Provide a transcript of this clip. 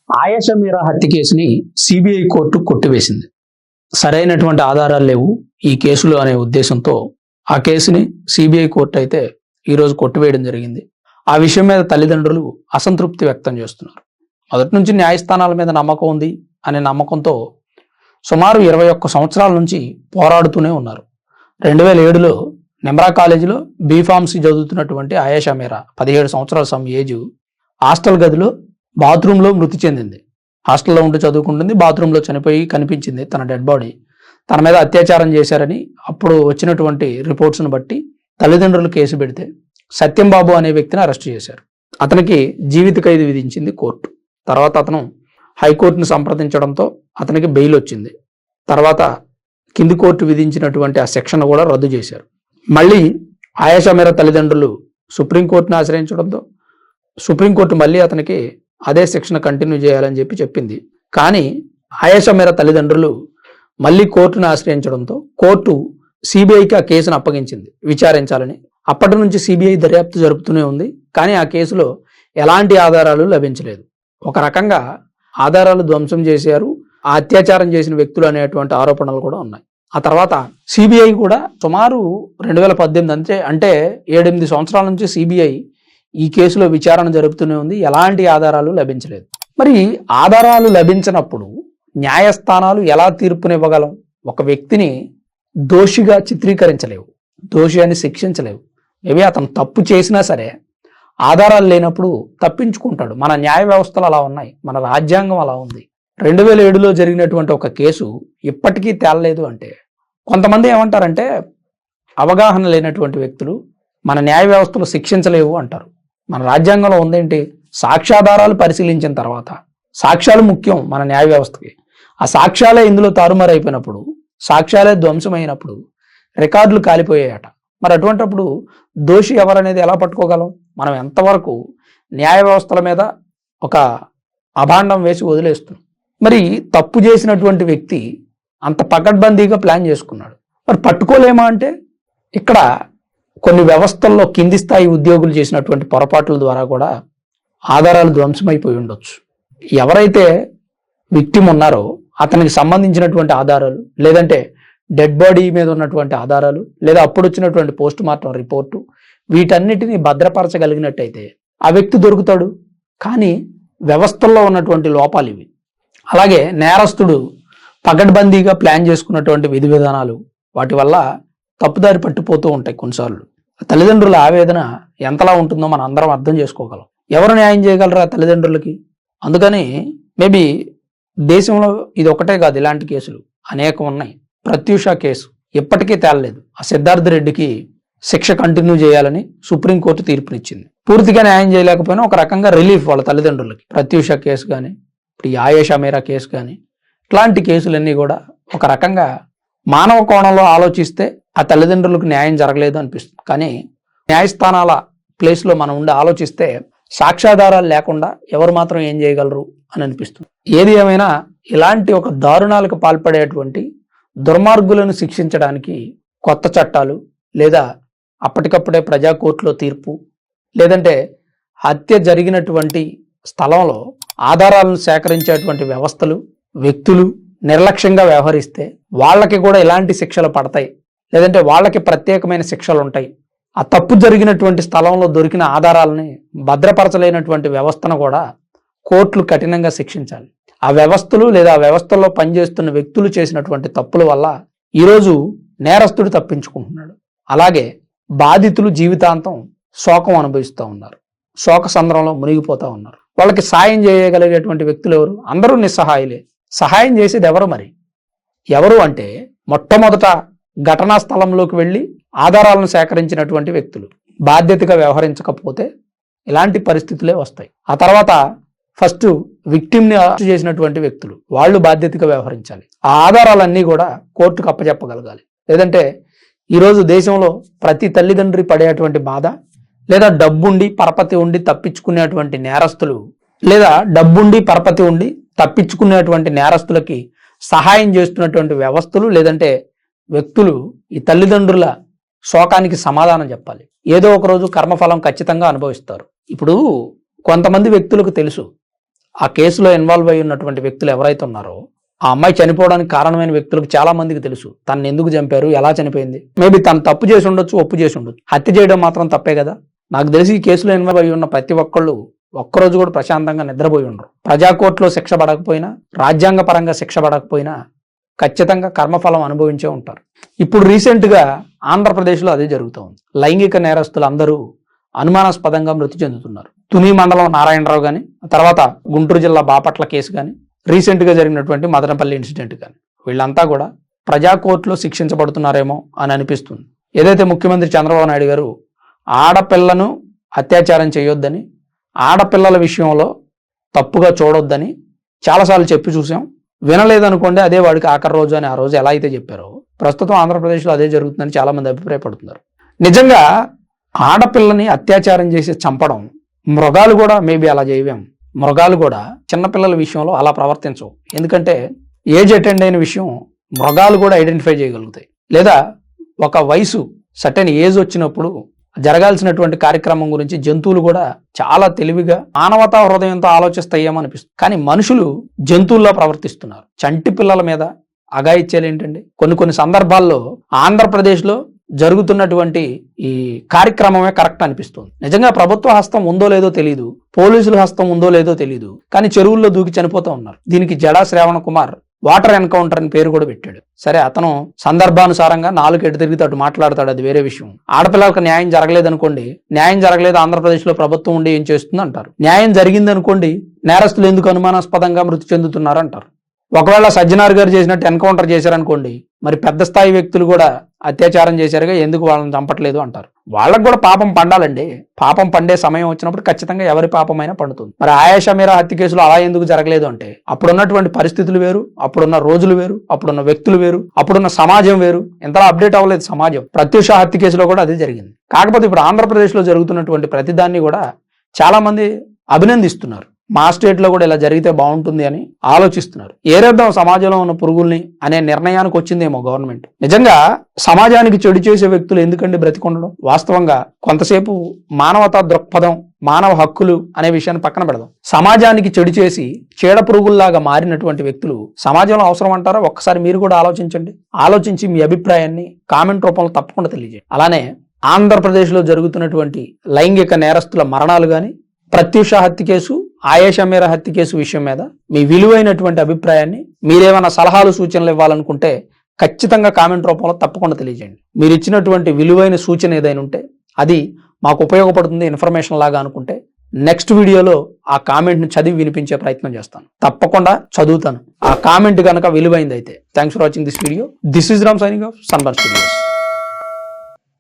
ఆయేషా మీరా హత్య కేసుని CBI court కొట్టివేసింది. సరైనటువంటి ఆధారాలు లేవు ఈ కేసులో అనే ఉద్దేశంతో ఆ కేసుని సిబిఐ కోర్టు అయితే ఈరోజు కొట్టివేయడం జరిగింది. ఆ విషయం మీద తల్లిదండ్రులు అసంతృప్తి వ్యక్తం చేస్తున్నారు. మొదటి నుంచి న్యాయస్థానాల మీద నమ్మకం ఉంది అనే నమ్మకంతో సుమారు 21 సంవత్సరాల నుంచి పోరాడుతూనే ఉన్నారు. 2007లో నెమ్రా కాలేజీలో బీఫార్మసీ చదువుతున్నటువంటి ఆయేషా మీరా 17 సంవత్సరాల ఏజ్ హాస్టల్ గదిలో బాత్రూంలో మృతి చెందింది. హాస్టల్లో ఉండి చదువుకుంటుంది, బాత్రూంలో చనిపోయి కనిపించింది తన డెడ్ బాడీ. తన మీద అత్యాచారం చేశారని అప్పుడు వచ్చినటువంటి రిపోర్ట్స్ను బట్టి తల్లిదండ్రులు కేసు పెడితే సత్యం బాబు అనే వ్యక్తిని అరెస్ట్ చేశారు. అతనికి జీవిత ఖైదు విధించింది కోర్టు. తర్వాత అతను హైకోర్టును సంప్రదించడంతో అతనికి బెయిల్ వచ్చింది. తర్వాత కింది కోర్టు విధించినటువంటి ఆ సెక్షన్ కూడా రద్దు చేశారు. మళ్ళీ ఆయేషా మీరా తల్లిదండ్రులు సుప్రీంకోర్టును ఆశ్రయించడంతో సుప్రీంకోర్టు మళ్ళీ అతనికి అదే సెక్షన్ కంటిన్యూ చేయాలని చెప్పింది. కానీ ఆయేషా మీరా తల్లిదండ్రులు మళ్ళీ కోర్టును ఆశ్రయించడంతో కోర్టు సిబిఐకి ఆ కేసును అప్పగించింది విచారించాలని. అప్పటి నుంచి సిబిఐ దర్యాప్తు జరుపుతూనే ఉంది. కానీ ఆ కేసులో ఎలాంటి ఆధారాలు లభించలేదు. ఒక రకంగా ఆధారాలు ధ్వంసం చేశారు, ఆ అత్యాచారం చేసిన వ్యక్తులు అనేటువంటి ఆరోపణలు కూడా ఉన్నాయి. ఆ తర్వాత సిబిఐ కూడా సుమారు 2018 అంటే 7-8 సంవత్సరాల నుంచి సిబిఐ ఈ కేసులో విచారణ జరుపుతూనే ఉంది. ఎలాంటి ఆధారాలు లభించలేదు. మరి ఆధారాలు లభించినప్పుడు న్యాయస్థానాలు ఎలా తీర్పునివ్వగలం? ఒక వ్యక్తిని దోషిగా చిత్రీకరించలేవు, దోషి అని శిక్షించలేవు. మేబీ అతను తప్పు చేసినా సరే ఆధారాలు లేనప్పుడు తప్పించుకుంటాడు. మన న్యాయ వ్యవస్థలు అలా ఉన్నాయి, మన రాజ్యాంగం అలా ఉంది. 2007లో జరిగినటువంటి ఒక కేసు ఇప్పటికీ తేలలేదు అంటే కొంతమంది ఏమంటారంటే అవగాహన లేనటువంటి వ్యక్తులు మన న్యాయ వ్యవస్థలు శిక్షించలేవు అంటారు. మన రాజ్యాంగంలో ఉందేంటి? సాక్ష్యాధారాలు పరిశీలించిన తర్వాత, సాక్ష్యాలు ముఖ్యం మన న్యాయ వ్యవస్థకి. ఆ సాక్ష్యాలే ఇందులో తారుమారైపోయినప్పుడు, సాక్ష్యాలే ధ్వంసమైనప్పుడు రికార్డులు కాలిపోయాయట. మరి అటువంటిప్పుడు దోషి ఎవరనేది ఎలా పట్టుకోగలం? మనం ఎంతవరకు న్యాయ వ్యవస్థల మీద ఒక అభాండం వేసి వదిలేస్తున్నాం. మరి తప్పు చేసినటువంటి వ్యక్తి అంత పకడ్బందీగా ప్లాన్ చేసుకున్నాడు, మరి పట్టుకోలేమా అంటే ఇక్కడ కొన్ని వ్యవస్థల్లో కింది స్థాయి ఉద్యోగులు చేసినటువంటి పొరపాట్ల ద్వారా కూడా ఆధారాలు ధ్వంసమైపోయి ఉండొచ్చు. ఎవరైతే విక్టిమ్ ఉన్నారో అతనికి సంబంధించినటువంటి ఆధారాలు, లేదంటే డెడ్ బాడీ మీద ఉన్నటువంటి ఆధారాలు, లేదా అప్పుడు వచ్చినటువంటి పోస్ట్ మార్టం రిపోర్టు, వీటన్నిటిని భద్రపరచగలిగినట్టయితే ఆ వ్యక్తి దొరుకుతాడు. కానీ వ్యవస్థల్లో ఉన్నటువంటి లోపాలు ఇవి. అలాగే నేరస్తుడు పకడ్బందీగా ప్లాన్ చేసుకున్నటువంటి విధి విధానాలు, వాటి వల్ల తప్పుదారి పట్టిపోతూ ఉంటాయి కొన్నిసార్లు. తల్లిదండ్రుల ఆవేదన ఎంతలా ఉంటుందో మనం అందరం అర్థం చేసుకోగలం. ఎవరు న్యాయం చేయగలరా తల్లిదండ్రులకి? అందుకని మేబీ దేశంలో ఇది ఒకటే కాదు, ఇలాంటి కేసులు అనేకం ఉన్నాయి. ప్రత్యూష కేసు ఇప్పటికీ తేలలేదు. ఆ సిద్ధార్థ రెడ్డికి శిక్ష కంటిన్యూ చేయాలని సుప్రీంకోర్టు తీర్పునిచ్చింది. పూర్తిగా న్యాయం చేయలేకపోయినా ఒక రకంగా రిలీఫ్ వాళ్ళ తల్లిదండ్రులకి. ప్రత్యూష కేసు కానీ, ఇప్పుడు ఈ ఆయేషా మీరా కేసు కానీ, ఇట్లాంటి కేసులన్నీ కూడా ఒక రకంగా మానవ కోణంలో ఆలోచిస్తే ఆ తల్లిదండ్రులకు న్యాయం జరగలేదు అనిపిస్తుంది. కానీ న్యాయస్థానాల ప్లేస్లో మనం ఉండి ఆలోచిస్తే సాక్ష్యాధారాలు లేకుండా ఎవరు మాత్రం ఏం చేయగలరు అని అనిపిస్తుంది. ఏది ఏమైనా ఇలాంటి ఒక దారుణాలకు పాల్పడేటువంటి దుర్మార్గులను శిక్షించడానికి కొత్త చట్టాలు, లేదా అప్పటికప్పుడే ప్రజా కోర్టులో తీర్పు, లేదంటే హత్య జరిగినటువంటి స్థలంలో ఆధారాలను సేకరించేటువంటి వ్యవస్థలు, వ్యక్తులు నిర్లక్ష్యంగా వ్యవహరిస్తే వాళ్ళకి కూడా ఇలాంటి శిక్షలు పడతాయి, లేదంటే వాళ్ళకి ప్రత్యేకమైన శిక్షలు ఉంటాయి. ఆ తప్పు జరిగినటువంటి స్థలంలో దొరికిన ఆధారాలని భద్రపరచలేనటువంటి వ్యవస్థను కూడా కోర్టులు కఠినంగా శిక్షించాలి. ఆ వ్యవస్థలు లేదా ఆ వ్యవస్థల్లో పనిచేస్తున్న వ్యక్తులు చేసినటువంటి తప్పుల వల్ల ఈరోజు నేరస్తుడు తప్పించుకుంటున్నాడు. అలాగే బాధితులు జీవితాంతం శోకం అనుభవిస్తూ ఉన్నారు, శోక సంద్రంలో మునిగిపోతూ ఉన్నారు. వాళ్ళకి సాయం చేయగలిగేటువంటి వ్యక్తులు ఎవరు? అందరూ నిస్సహాయులే. సహాయం చేసేది ఎవరు? మరి ఎవరు అంటే మొట్టమొదట ఘటనా స్థలంలోకి వెళ్ళి ఆధారాలను సేకరించినటువంటి వ్యక్తులు. బాధ్యతగా వ్యవహరించకపోతే ఇలాంటి పరిస్థితులే వస్తాయి. ఆ తర్వాత ఫస్ట్ విక్టిమ్ని అరెస్ట్ చేసినటువంటి వ్యక్తులు, వాళ్ళు బాధ్యతగా వ్యవహరించాలి. ఆ ఆధారాలన్నీ కూడా కోర్టుకు అప్పచెప్పగలగాలి. లేదంటే ఈరోజు దేశంలో ప్రతి తల్లిదండ్రి పడేటువంటి బాధ, లేదా డబ్బుండి పరపతి ఉండి తప్పించుకునేటువంటి నేరస్తులు, లేదా డబ్బుండి పరపతి ఉండి తప్పించుకునేటువంటి నేరస్తులకి సహాయం చేస్తున్నటువంటి వ్యవస్థలు, లేదంటే వ్యక్తులు ఈ తల్లిదండ్రుల శోకానికి సమాధానం చెప్పాలి. ఏదో ఒక రోజు కర్మఫలం ఖచ్చితంగా అనుభవిస్తారు. ఇప్పుడు కొంతమంది వ్యక్తులకు తెలుసు ఆ కేసులో ఇన్వాల్వ్ అయి ఉన్నటువంటి వ్యక్తులు ఎవరైతే ఉన్నారో ఆ అమ్మాయి చనిపోవడానికి కారణమైన వ్యక్తులకు చాలా మందికి తెలుసు తను ఎందుకు చంపారు, ఎలా చనిపోయింది. మేబీ తను తప్పు చేసి ఉండొచ్చు, ఒప్పు చేసి ఉండొచ్చు. హత్య చేయడం మాత్రం తప్పే కదా. నాకు తెలిసి ఈ కేసులో ఇన్వాల్వ్ అయి ఉన్న ప్రతి ఒక్కళ్ళు ఒక్కరోజు కూడా ప్రశాంతంగా నిద్రపోయి ఉండరు. ప్రజాకోర్టులో శిక్ష పడకపోయినా, రాజ్యాంగ పరంగా శిక్ష పడకపోయినా ఖచ్చితంగా కర్మఫలం అనుభవించే ఉంటారు. ఇప్పుడు రీసెంట్గా ఆంధ్రప్రదేశ్లో అదే జరుగుతోంది. లైంగిక నేరస్తులు అందరూ అనుమానాస్పదంగా మృతి చెందుతున్నారు. తుని మండలం నారాయణరావు కానీ, తర్వాత గుంటూరు జిల్లా బాపట్ల కేసు కానీ, రీసెంట్గా జరిగినటువంటి మదనపల్లి ఇన్సిడెంట్ కానీ, వీళ్ళంతా కూడా ప్రజాకోర్టులో శిక్షించబడుతున్నారేమో అని అనిపిస్తుంది. ఏదైతే ముఖ్యమంత్రి చంద్రబాబు నాయుడు గారు ఆడపిల్లను అత్యాచారం చేయొద్దని, ఆడపిల్లల విషయంలో తప్పుగా చూడొద్దని చాలాసార్లు చెప్పి చూసాం. వినలేదనుకోండి, అదే వాడికి ఆఖరి రోజు అని ఆ రోజు ఎలా అయితే చెప్పారో ప్రస్తుతం ఆంధ్రప్రదేశ్లో అదే జరుగుతుందని చాలామంది అభిప్రాయపడుతున్నారు. నిజంగా ఆడపిల్లని అత్యాచారం చేసి చంపడం, మృగాలు కూడా మేబీ అలా చేయవేం. మృగాలు కూడా చిన్నపిల్లల విషయంలో అలా ప్రవర్తించవు. ఎందుకంటే ఏజ్ అటెండ్ అయిన విషయం మృగాలు కూడా ఐడెంటిఫై చేయగలుగుతాయి. లేదా ఒక వయసు సర్టెన్ ఏజ్ వచ్చినప్పుడు జరగాల్సినటువంటి కార్యక్రమం గురించి జంతువులు కూడా చాలా తెలివిగా మానవతా హృదయంతో ఆలోచిస్తాయేమో అనిపిస్తుంది. కానీ మనుషులు జంతువుల్లో ప్రవర్తిస్తున్నారు. చంటి పిల్లల మీద అఘాయిత్యాలు ఏంటండి. కొన్ని సందర్భాల్లో ఆంధ్రప్రదేశ్లో జరుగుతున్నటువంటి ఈ కార్యక్రమమే కరెక్ట్ అనిపిస్తుంది. నిజంగా ప్రభుత్వ హస్తం ఉందో లేదో తెలియదు, పోలీసుల హస్తం ఉందో లేదో తెలియదు, కానీ చెరువుల్లో దూకి చనిపోతూ ఉన్నారు. దీనికి జడా శ్రావణ కుమార్ వాటర్ ఎన్కౌంటర్ అని పేరు కూడా పెట్టాడు. సరే, అతను సందర్భానుసారంగా నాలుగు ఎటు తిరిగితే అటు మాట్లాడతాడు, అది వేరే విషయం. ఆడపిల్లలకు న్యాయం జరగలేదనుకోండి, న్యాయం జరగలేదు ఆంధ్రప్రదేశ్లో ప్రభుత్వం ఉండి ఏం చేస్తుంది అంటారు. న్యాయం జరిగిందనుకోండి, నేరస్తులు ఎందుకు అనుమానాస్పదంగా మృతి చెందుతున్నారు అంటారు. ఒకవేళ సజ్జనార్ గారు చేసినట్టు ఎన్కౌంటర్ చేశారనుకోండి, మరి పెద్ద స్థాయి వ్యక్తులు కూడా అత్యాచారం చేశారుగా, ఎందుకు వాళ్ళని చంపట్లేదు అంటారు. వాళ్ళకు కూడా పాపం పండాలండి. పాపం పండే సమయం వచ్చినప్పుడు ఖచ్చితంగా ఎవరి పాపమైనా పండుతుంది. మరి ఆయేషా మీరా హత్య కేసులో అలా ఎందుకు జరగలేదు అంటే, అప్పుడున్నటువంటి పరిస్థితులు వేరు, అప్పుడున్న రోజులు వేరు, అప్పుడున్న వ్యక్తులు వేరు, అప్పుడున్న సమాజం వేరు. ఎంతలా అప్డేట్ అవ్వలేదు సమాజం. ప్రత్యూష హత్య కేసులో కూడా అదే జరిగింది. కాకపోతే ఇప్పుడు ఆంధ్రప్రదేశ్లో జరుగుతున్నటువంటి ప్రతిదాన్ని కూడా చాలా మంది అభినందిస్తున్నారు. మా స్టేట్లో కూడా ఇలా జరిగితే బాగుంటుంది అని ఆలోచిస్తున్నారు. ఏరేద్దాం సమాజంలో ఉన్న పురుగుల్ని అనే నిర్ణయానికి వచ్చిందేమో గవర్నమెంట్. నిజంగా సమాజానికి చెడు చేసే వ్యక్తులు ఎందుకండి బ్రతికొండడం. వాస్తవంగా కొంతసేపు మానవతా దృక్పథం, మానవ హక్కులు అనే విషయాన్ని పక్కన పెడదాం. సమాజానికి చెడు చేసి చీడ పురుగుల్లాగా మారినటువంటి వ్యక్తులు సమాజంలో అవసరం అంటారా? ఒక్కసారి మీరు కూడా ఆలోచించండి. ఆలోచించి మీ అభిప్రాయాన్ని కామెంట్ రూపంలో తప్పకుండా తెలియజేయండి. అలానే ఆంధ్రప్రదేశ్లో జరుగుతున్నటువంటి లైంగిక నేరస్తుల మరణాలు కానీ, ప్రత్యూష హత్య కేసు, ఆయేషా మీరా హత్య కేసు విషయం మీద మీ విలువైనటువంటి అభిప్రాయాన్ని, మీరేమైనా సలహాలు సూచనలు ఇవ్వాలనుకుంటే ఖచ్చితంగా కామెంట్ రూపంలో తప్పకుండా తెలియజేయండి. మీరు ఇచ్చినటువంటి విలువైన సూచన ఏదైనా ఉంటే అది మాకు ఉపయోగపడుతుంది, ఇన్ఫర్మేషన్ లాగా అనుకుంటే నెక్స్ట్ వీడియోలో ఆ కామెంట్ని చదివి వినిపించే ప్రయత్నం చేస్తాను. తప్పకుండా చదువుతాను ఆ కామెంట్ కనుక విలువైంది అయితే. Thanks for watching this video. This is Ram signing off sunburn studios.